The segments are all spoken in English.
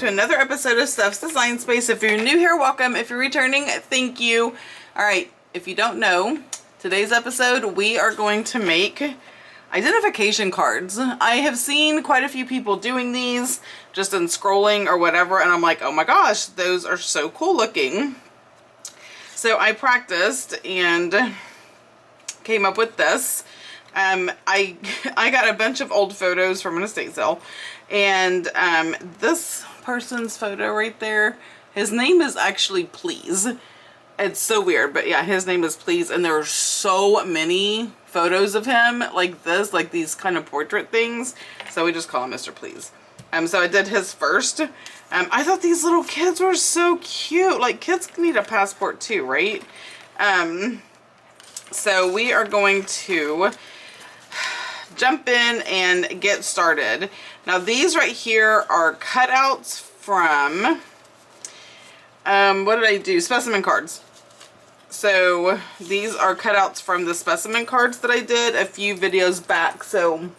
to another episode of Steph's Design Space. If you're new here, welcome. If you're returning, thank you. Alright, if you don't know, today's episode we are going to make identification cards. I have seen quite a few people doing these just in scrolling or whatever, and I'm like, oh my gosh, those are so cool looking. So I practiced and came up with this. I got a bunch of old photos from an estate sale, and this person's photo right there, his name is actually Please. It's so weird, but yeah, his name is Please, and there are so many photos of him like this, like these kind of portrait things, so we just call him Mr. Please. So I did his first. I thought these little kids were so cute. Like, kids need a passport too, right? So we are going to jump in and get started. Now these right here are cutouts from, what did I do? Specimen cards. So these are cutouts from the specimen cards that I did a few videos back. So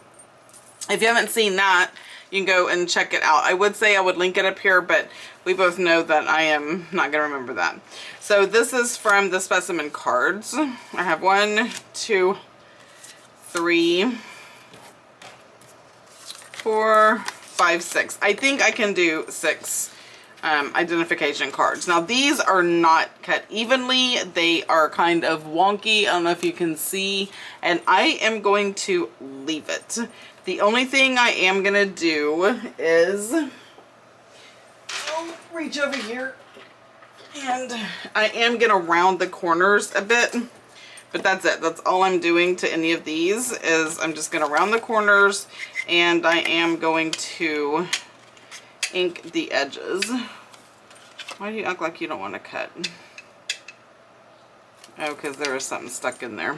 if you haven't seen that, you can go and check it out. I would say I would link it up here, but we both know that I am not going to remember that. So this is from the specimen cards. I have 1, 2, 3, 4, 5, 6. I think I can do 6 identification cards. Now these are not cut evenly. They are kind of wonky. I don't know if you can see, and I am going to leave it. The only thing I am going to do is reach over here, and I am going to round the corners a bit. But that's it. That's all I'm doing to any of these, is I'm just going to round the corners, and I am going to ink the edges. Why do you act like you don't want to cut? Oh, because there is something stuck in there.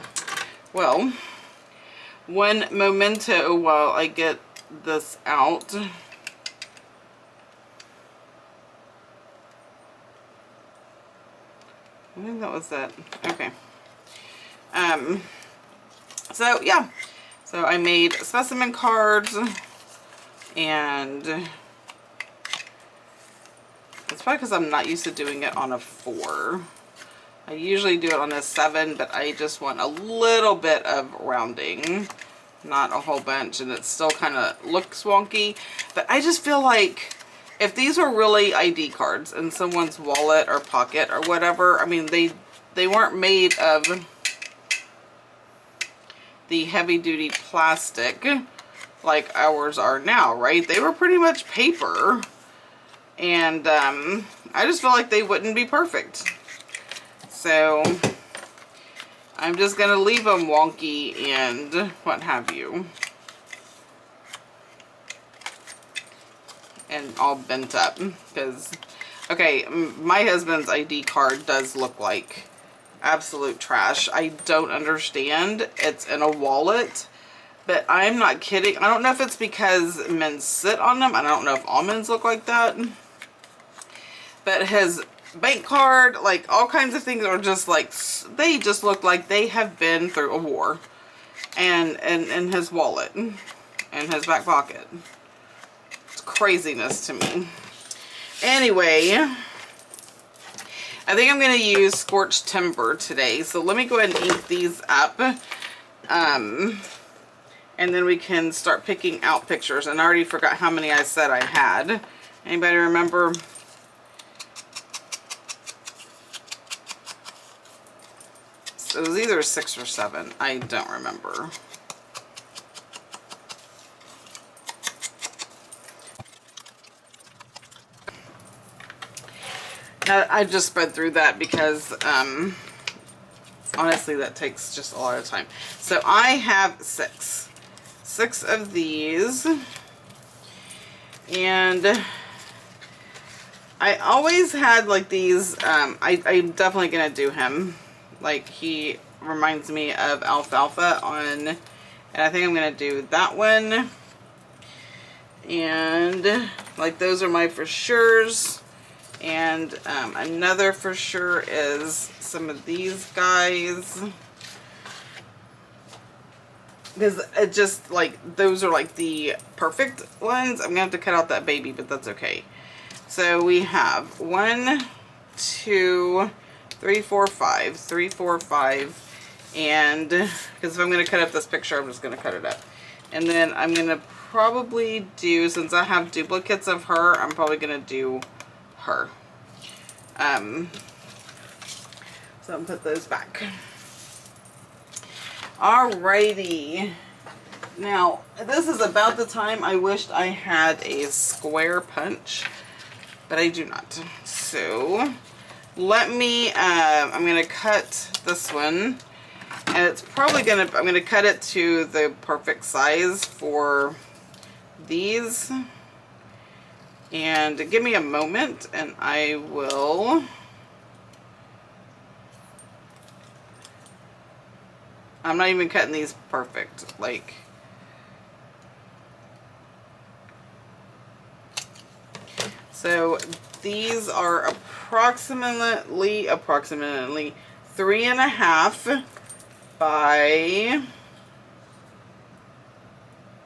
Well, one memento while I get this out. I think that was it. Okay. So yeah, so I made specimen cards, and it's probably because I'm not used to doing it on a 4. I usually do it on a 7, but I just want a little bit of rounding, not a whole bunch, and it still kind of looks wonky. But I just feel like if these were really ID cards in someone's wallet or pocket or whatever, I mean, they weren't made of the heavy-duty plastic like ours are now, right? They were pretty much paper, and I just feel like they wouldn't be perfect. So I'm just gonna leave them wonky and what have you, and all bent up, because okay, my husband's ID card does look like absolute trash. I don't understand. It's in a wallet, but I'm not kidding. I don't know if it's because men sit on them. I don't know if all men's look like that, but his bank card, like all kinds of things, are just like, they just look like they have been through a war. And his wallet and his back pocket, it's craziness to me. Anyway, I think I'm going to use Scorched Timber today. So let me go ahead and ink these up. And then we can start picking out pictures. And I already forgot how many I said I had. Anybody remember? So it was either 6 or 7. I don't remember. I just spread through that because honestly that takes just a lot of time. So I have 6 of these, and I always had like these. I'm definitely gonna do him. Like, he reminds me of Alfalfa on, and I think I'm gonna do that one. And like, those are my for sures. And another for sure is some of these guys, because it just like, those are like the perfect ones. I'm gonna have to cut out that baby, but that's okay. So we have 1, 2, 3, 4, 5, 3, 4, 5, and because if I'm going to cut up this picture, I'm just going to cut it up. And then I'm going to probably do, since I have duplicates of her, I'm probably going to do her. So I'll put those back. Alrighty. Now, this is about the time I wished I had a square punch, but I do not. So, let me, I'm going to cut this one, and it's probably going to, I'm going to cut it to the perfect size for these. And give me a moment, and I will, I'm not even cutting these perfect, like, so these are approximately 3.5 by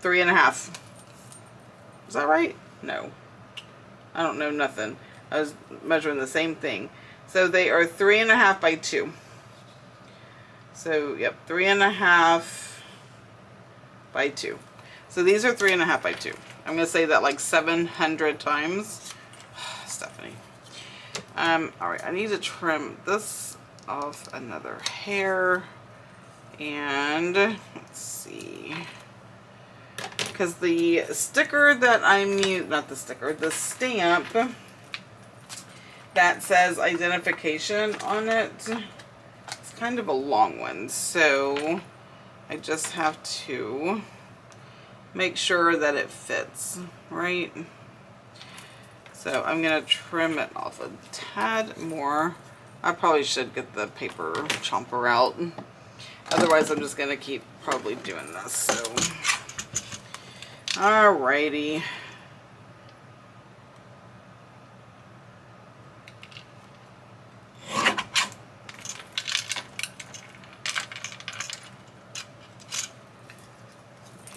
3.5. Is that right? No. I don't know nothing. I was measuring the same thing. So they are 3.5 by 2. So, yep, 3.5 by 2. So these are 3.5 by 2. I'm going to say that like 700 times. Stephanie. Alright, I need to trim this off another hair. And, let's see. Because the sticker that I'm using, not the sticker, the stamp that says identification on it, it's kind of a long one. So I just have to make sure that it fits, right? So I'm going to trim it off a tad more. I probably should get the paper chomper out. Otherwise, I'm just going to keep probably doing this. So, alrighty.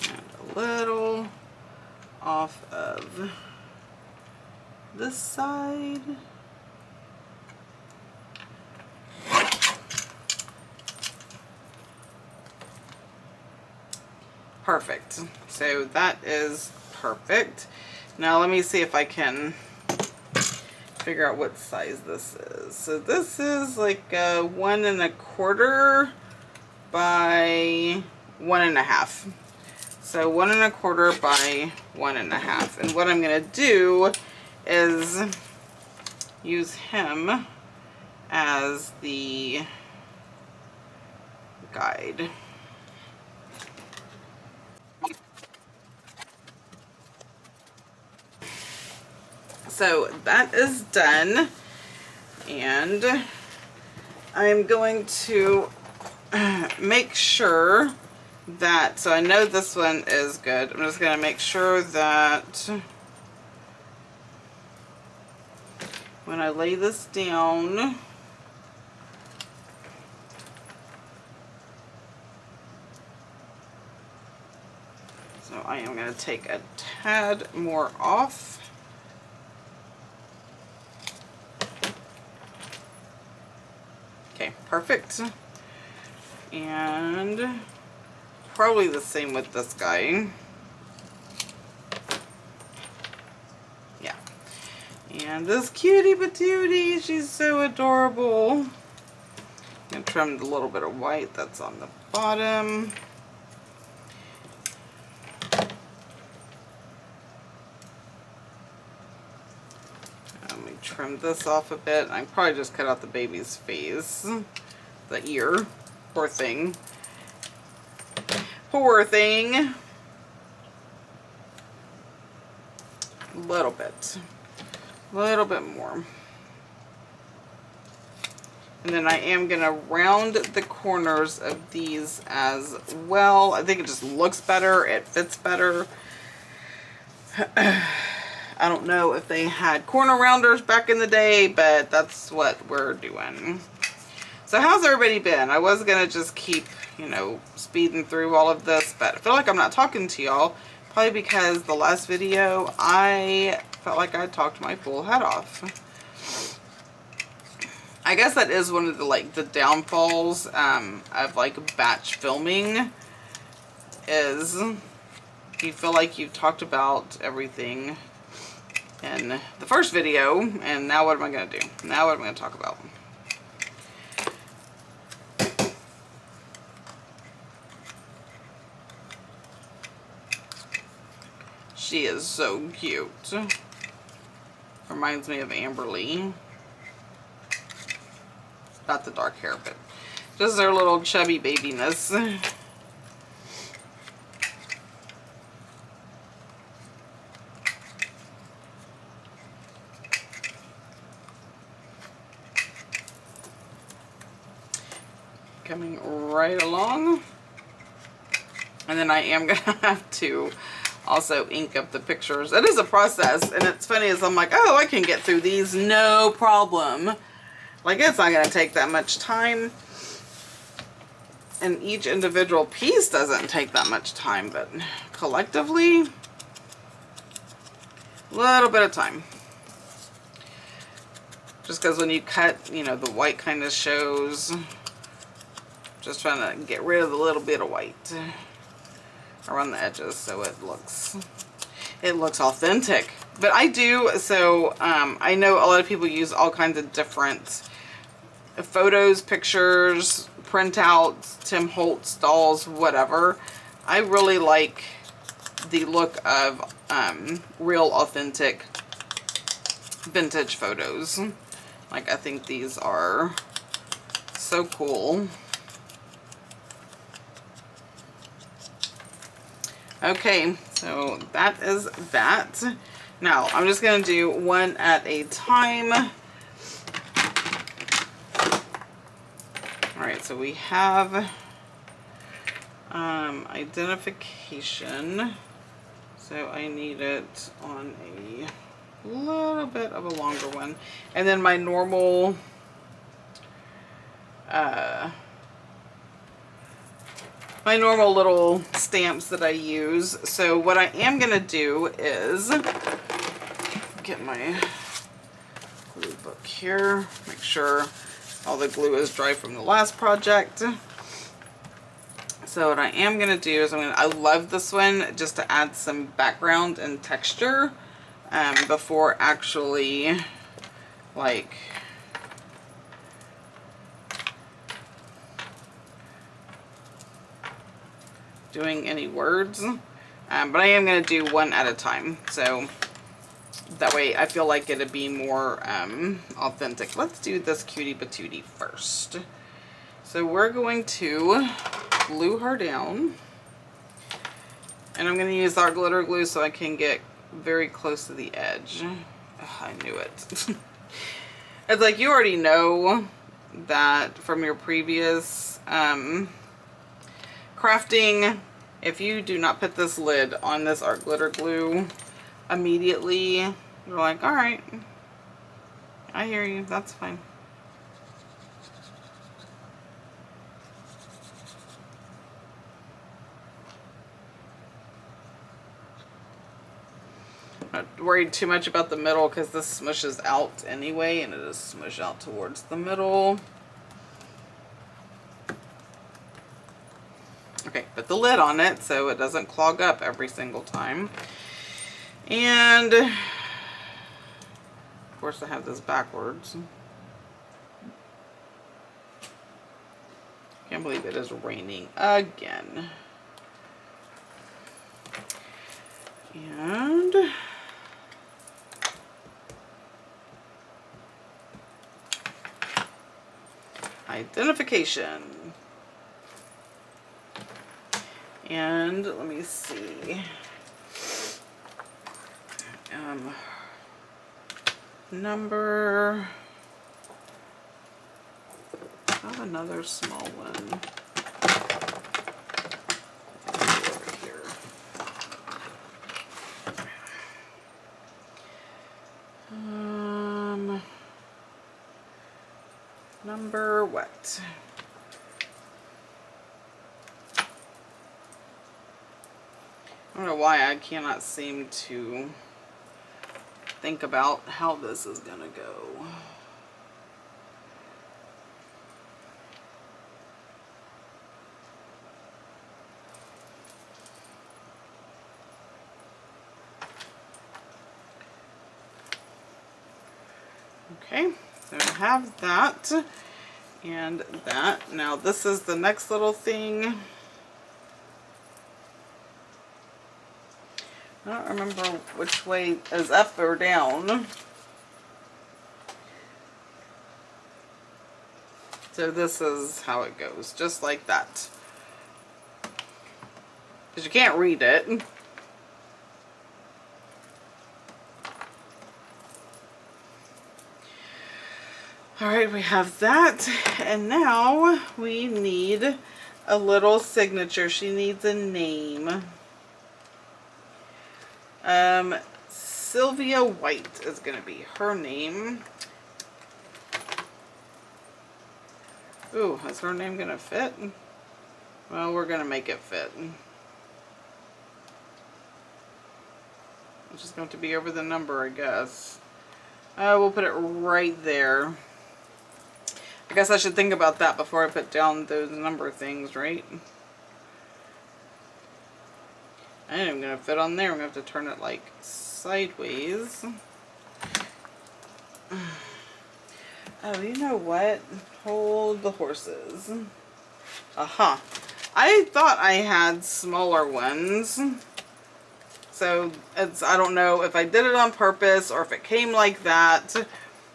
And a little off of this side. Perfect. So that is perfect. Now let me see if I can figure out what size this is. So this is like 1 1/4 by 1 1/2. So 1 1/4 by 1 1/2. And what I'm going to do is use him as the guide. So that is done, and I'm going to make sure that, so I know this one is good. I'm just going to make sure that when I lay this down, so I am going to take a tad more off. Okay, perfect. And probably the same with this guy. Yeah. And this cutie patootie, she's so adorable. I'm going to trim the little bit of white that's on the bottom. Trim this off a bit. I probably just cut out the baby's face, the ear. Poor thing. Poor thing. A little bit more. And then I am gonna round the corners of these as well. I think it just looks better. It fits better. I don't know if they had corner rounders back in the day, but that's what we're doing. So how's everybody been? I was going to just keep, you know, speeding through all of this, but I feel like I'm not talking to y'all. Probably because the last video I felt like I talked my full head off. I guess that is one of the like the downfalls of like batch filming is you feel like you've talked about everything in the first video, and now what am I going to do? Now what am I going to talk about? She is so cute. Reminds me of Amberly. Not the dark hair, but just her little chubby babiness. Coming right along. And then I am going to have to also ink up the pictures. It is a process, and it's funny as I'm like, oh, I can get through these no problem. Like, it's not going to take that much time. And each individual piece doesn't take that much time, but collectively, a little bit of time. Just because when you cut, you know, the white kind of shows. Just trying to get rid of the little bit of white around the edges so it looks authentic. But I do, so I know a lot of people use all kinds of different photos, pictures, printouts, Tim Holtz dolls, whatever. I really like the look of real authentic vintage photos. Like, I think these are so cool. Okay, so that is that. Now, I'm just going to do one at a time. Alright, so we have identification. So I need it on a little bit of a longer one. And then my normal little stamps that I use. So what I am going to do is get my glue book here. Make sure all the glue is dry from the last project. So what I am going to do is I love this one just to add some background and texture before actually like doing any words, but I am going to do one at a time, so that way I feel like it'd be more authentic. Let's do this cutie patootie first. So we're going to glue her down, and I'm going to use our glitter glue so I can get very close to the edge. Ugh, I knew it. It's like you already know that from your previous crafting. If you do not put this lid on this art glitter glue immediately, you're like, all right, I hear you, that's fine. Not worried too much about the middle because this smushes out anyway, and it is smush out towards the middle. Okay, put the lid on it so it doesn't clog up every single time. And of course I have this backwards. Can't believe it is raining again. And identification. And let me see. Number. I have another small one. Over here. Number what? I don't know why I cannot seem to think about how this is gonna go. Okay, so I have that and that. Now this is the next little thing. I don't remember which way is up or down. So this is how it goes, just like that. Because you can't read it. Alright, we have that. And now we need a little signature. She needs a name. Silvia White is going to be her name. Ooh, is her name going to fit? Well, we're going to make it fit. It's just going to be over the number, I guess. We'll put it right there. I guess I should think about that before I put down those number things, right? I ain't even going to fit on there. I'm going to have to turn it like sideways. Oh, you know what? Hold the horses. Aha. I thought I had smaller ones. So, I don't know if I did it on purpose or if it came like that.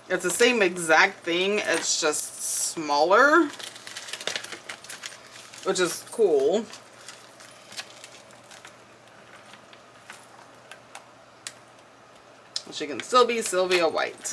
It's the same exact thing. It's just smaller. Which is cool. She can still be Silvia White.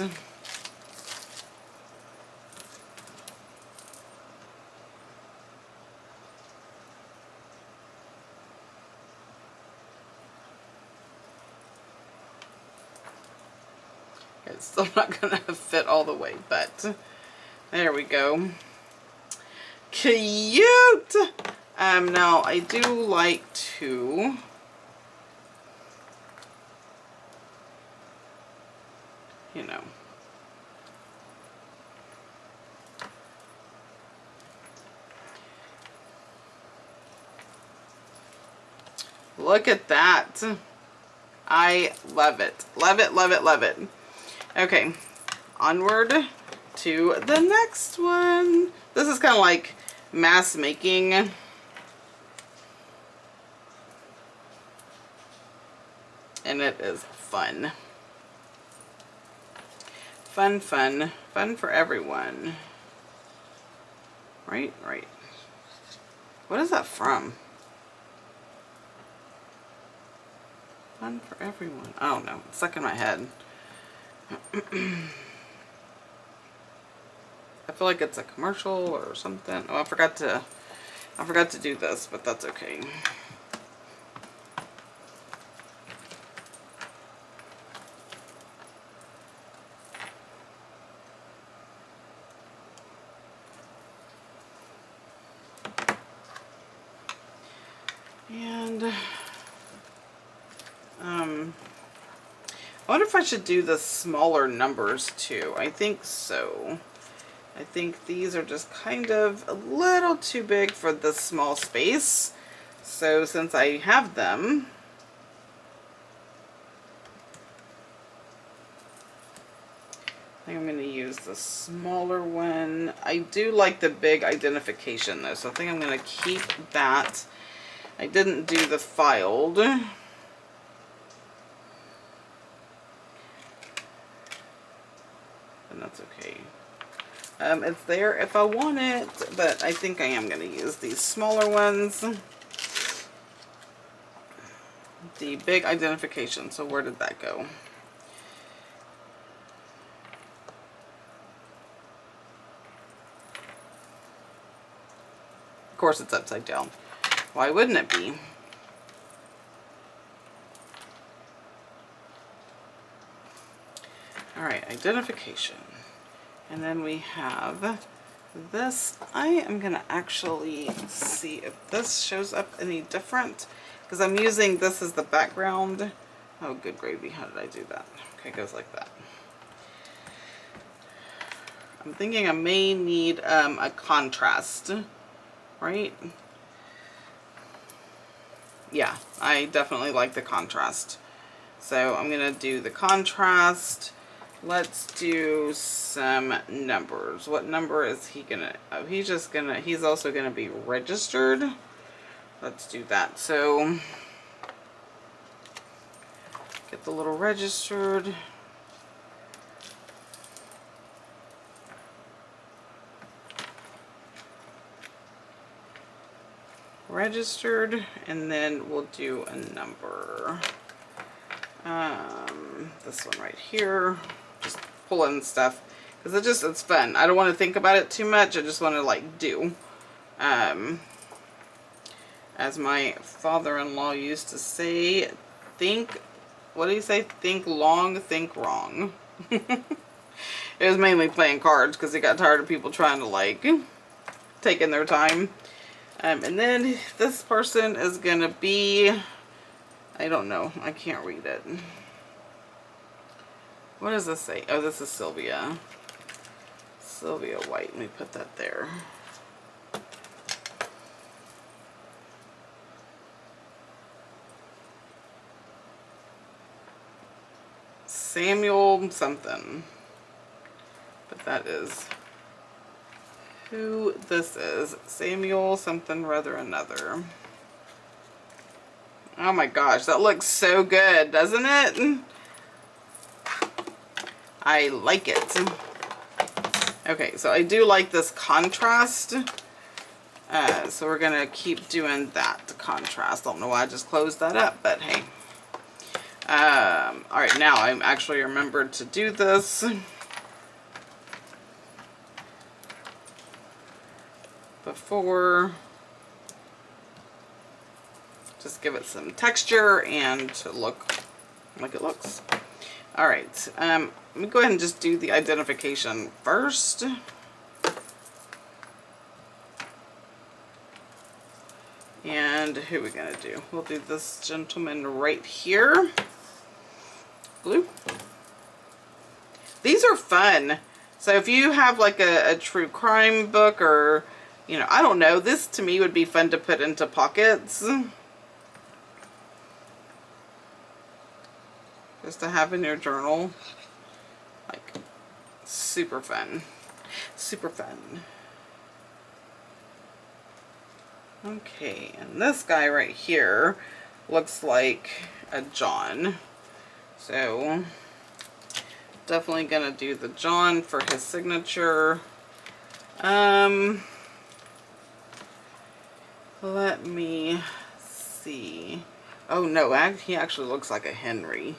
It's still not gonna fit all the way, but there we go. Cute! Now I do like to look at that. I love it. Love it, love it, love it. Okay, onward to the next one. This is kind of like mass making. And it is fun. Fun, fun. Fun for everyone. Right? Right. What is that from? Fun for everyone. I don't know. It's stuck in my head. I feel like it's a commercial or something. Oh, I forgot to do this, but that's okay. And I wonder if I should do the smaller numbers too. I think so. I think these are just kind of a little too big for this small space. So since I have them, I think I'm going to use the smaller one. I do like the big identification though, so I think I'm going to keep that. I didn't do the filed. And that's okay. It's there if I want it, but I think I am going to use these smaller ones. The big identification. So where did that go? Of course it's upside down. Why wouldn't it be? Alright, identification. And then we have this. I am going to actually see if this shows up any different. Because I'm using this as the background. Oh, good gravy. How did I do that? Okay, it goes like that. I'm thinking I may need a contrast, right? Yeah, I definitely like the contrast. So I'm gonna do the contrast. Let's do some numbers. What number is he gonna, oh, he's also gonna be registered. Let's do that. So get the little registered. Registered, and then we'll do a number. This one right here. Just pull in stuff because it's fun. I don't want to think about it too much. I just want to like do. As my father-in-law used to say, what do you say? Think long, think wrong. It was mainly playing cards because he got tired of people trying to like take in their time. And then this person is going to be, I don't know. I can't read it. What does this say? Oh, this is Silvia. Silvia White. Let me put that there. Samuel something. But that is who this is. Samuel something rather another. Oh my gosh, that looks so good, doesn't it? I like it. Okay, so I do like this contrast. So we're gonna keep doing that contrast. I don't know why I just closed that up, but hey. All right, now I actually remembered to do this. Before, just give it some texture and to look like it looks. All right, let me go ahead and just do the identification first. And who are we gonna do? We'll do this gentleman right here. Blue. These are fun. So if you have like a true crime book or, you know, I don't know, this to me would be fun to put into pockets. Just to have in your journal. Like, super fun. Super fun. Okay, and this guy right here looks like a John. So, definitely gonna do the John for his signature. Let me see. Oh no, he actually looks like a Henry.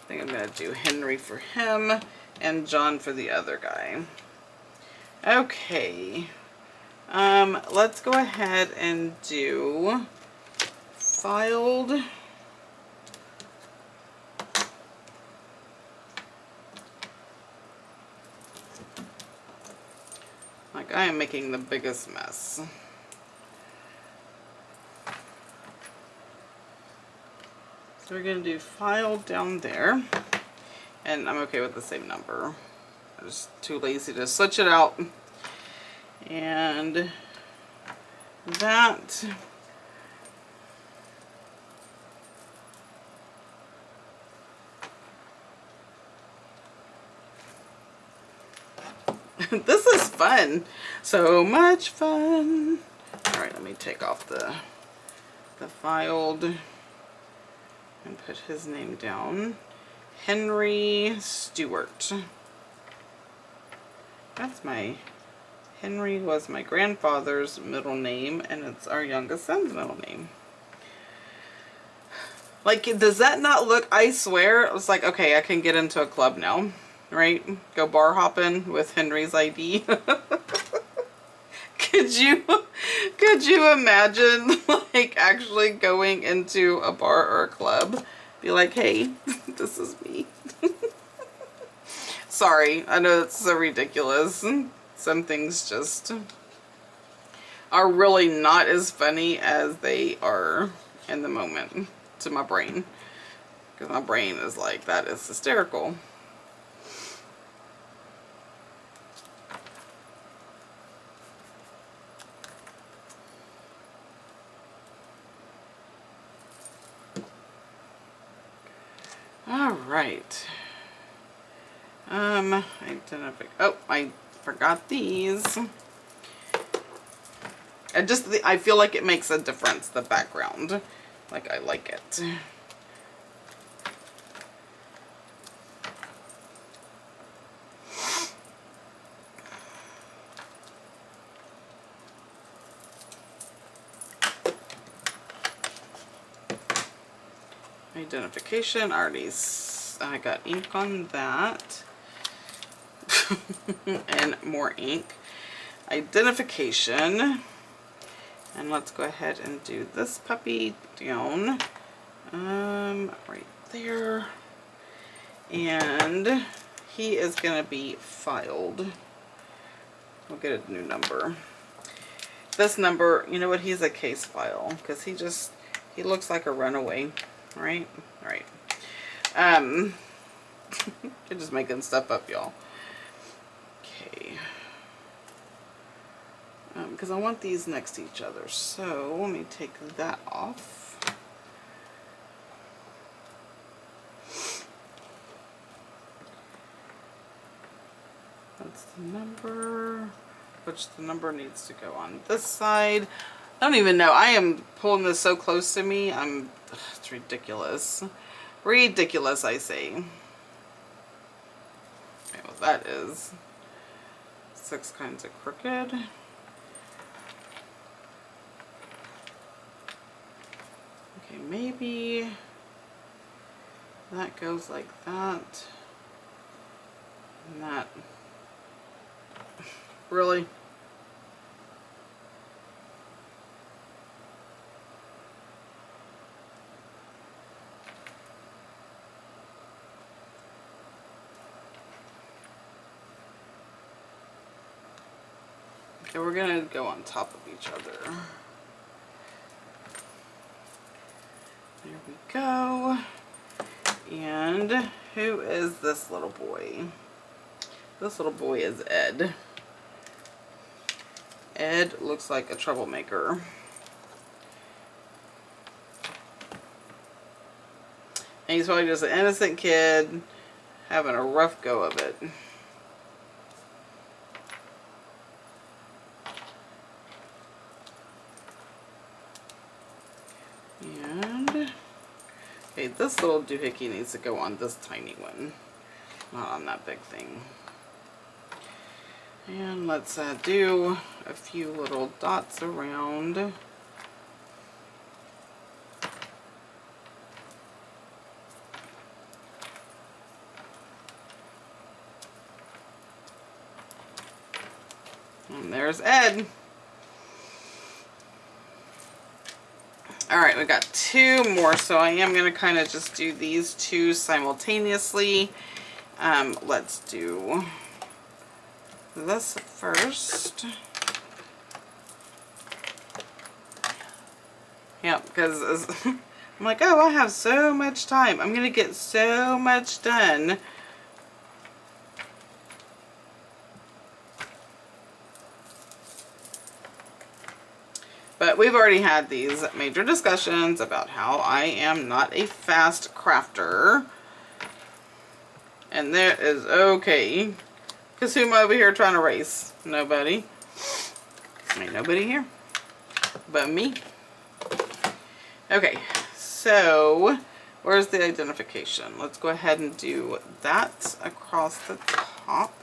I think I'm gonna do Henry for him and John for the other guy. Okay. Let's go ahead and do filed. Like, I am making the biggest mess. So we're going to do file down there. And I'm okay with the same number. I'm just too lazy to switch it out. And that. This is fun. So much fun. Alright, let me take off the filed and put his name down. Henry Stewart. That's Henry was my grandfather's middle name, and it's our youngest son's middle name. Like, does that not look, I swear, it was like, okay, I can get into a club now. Right? Go bar hopping with Henry's ID. Could you imagine like actually going into a bar or a club? Be like, hey, this is me. Sorry, I know it's so ridiculous. Some things just are really not as funny as they are in the moment to my brain. Because my brain is like, that is hysterical. All right. I forgot these. I feel like it makes a difference, the background. Like, I like it. Identification, I got ink on that. And more ink. Identification. And let's go ahead and do this puppy down. Right there. And he is gonna be filed. We'll get a new number. This number, you know what, he's a case file, because he looks like a runaway. Right? Right. I'm just making stuff up, y'all. Okay. Because I want these next to each other. So let me take that off. That's the number. Which the number needs to go on this side. I don't even know. I am pulling this so close to me. It's ridiculous. Ridiculous, I say. Okay, well, that is 6 kinds of crooked. Okay, maybe that goes like that. And that. Really? Okay, we're gonna go on top of each other. There we go. And who is this little boy? This little boy is Ed. Ed looks like a troublemaker. And he's probably just an innocent kid having a rough go of it. And okay, this little doohickey needs to go on this tiny one, not on that big thing. And let's do a few little dots around. And there's Ed. Alright, we got 2 more, so I am going to kind of just do these 2 simultaneously. Let's do this first. Yeah, because I'm like, oh, I have so much time. I'm going to get so much done. But we've already had these major discussions about how I am not a fast crafter. And that is okay. Because who am I over here trying to race? Nobody. Ain't nobody here but me. Okay, so where's the identification? Let's go ahead and do that across the top.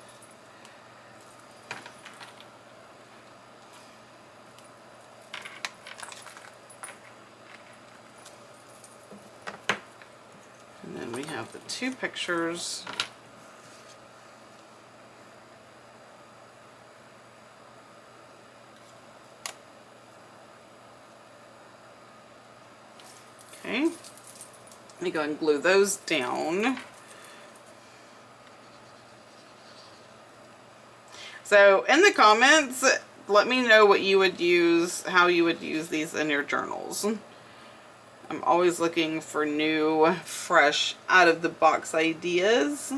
And then we have the 2 pictures. Okay, let me go ahead and glue those down. So in the comments, let me know what you would use, how you would use these in your journals. I'm always looking for new, fresh, out of the box ideas.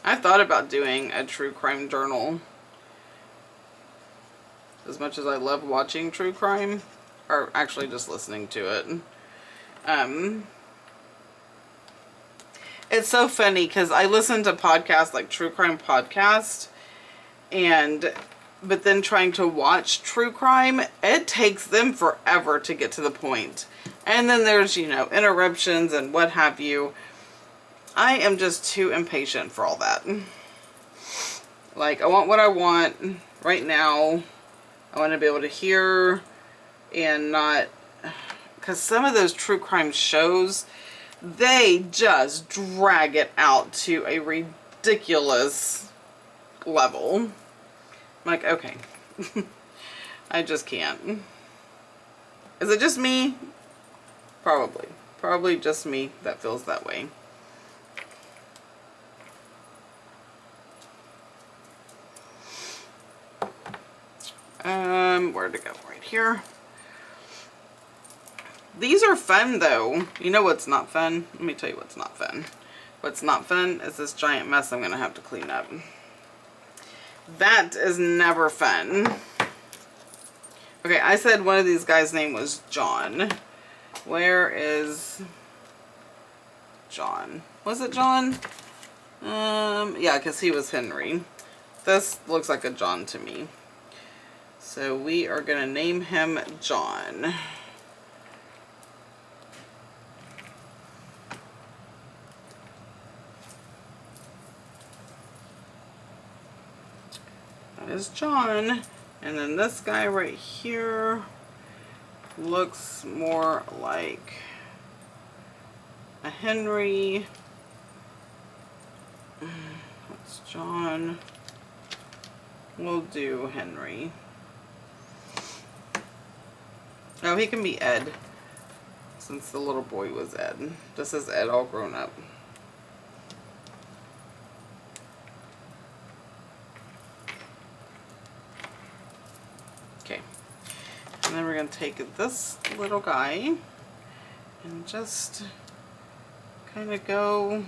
I thought about doing a true crime journal. As much as I love watching true crime, or actually just listening to it. It's so funny because I listen to podcasts like true crime podcast, but then trying to watch true crime, it takes them forever to get to the point. And then there's, you know, interruptions and what have you. I am just too impatient for all that. Like, I want what I want right now. I want to be able to hear and not, because some of those true crime shows, they just drag it out to a ridiculous level. I'm like, okay. I just can't. Is it just me? Probably. Probably just me that feels that way. Where'd it go? Right here. These are fun though. You know what's not fun? Let me tell you what's not fun. What's not fun is this giant mess I'm gonna have to clean up. That is never fun. Okay, I said one of these guys' name was John. Where is John? Was it John? Yeah, because he was Henry. This looks like a John to me. So we are going to name him John. That is John. And then this guy right here looks more like a Henry. That's John. We'll do Henry. Oh, he can be Ed, since the little boy was Ed. This is Ed all grown up. Okay. And then we're going to take this little guy and just kind of go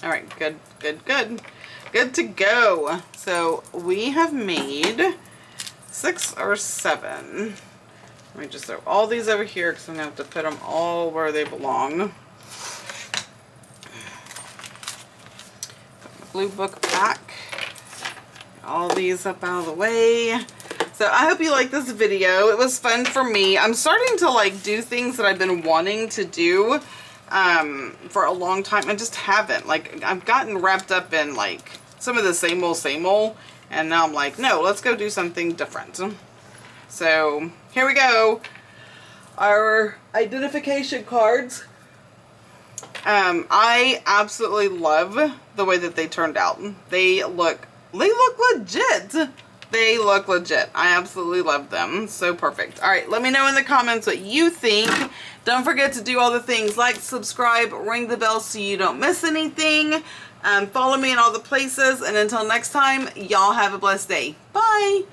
all right, good, good, good. Good to go. So we have made 6 or 7. Let me just throw all these over here because I'm going to have to put them all where they belong. Put my blue book back. Get all these up out of the way. So I hope you like this video. It was fun for me. I'm starting to like do things that I've been wanting to do for a long time. I just haven't. Like, I've gotten wrapped up in like some of the same old, and now I'm like, no, let's go do something different. So here we go. Our identification cards. I absolutely love the way that they turned out. They look legit. They look legit. I absolutely love them. So perfect. All right, let me know in the comments what you think. Don't forget to do all the things like subscribe, ring the bell so you don't miss anything. Follow me in all the places. And until next time, y'all have a blessed day. Bye.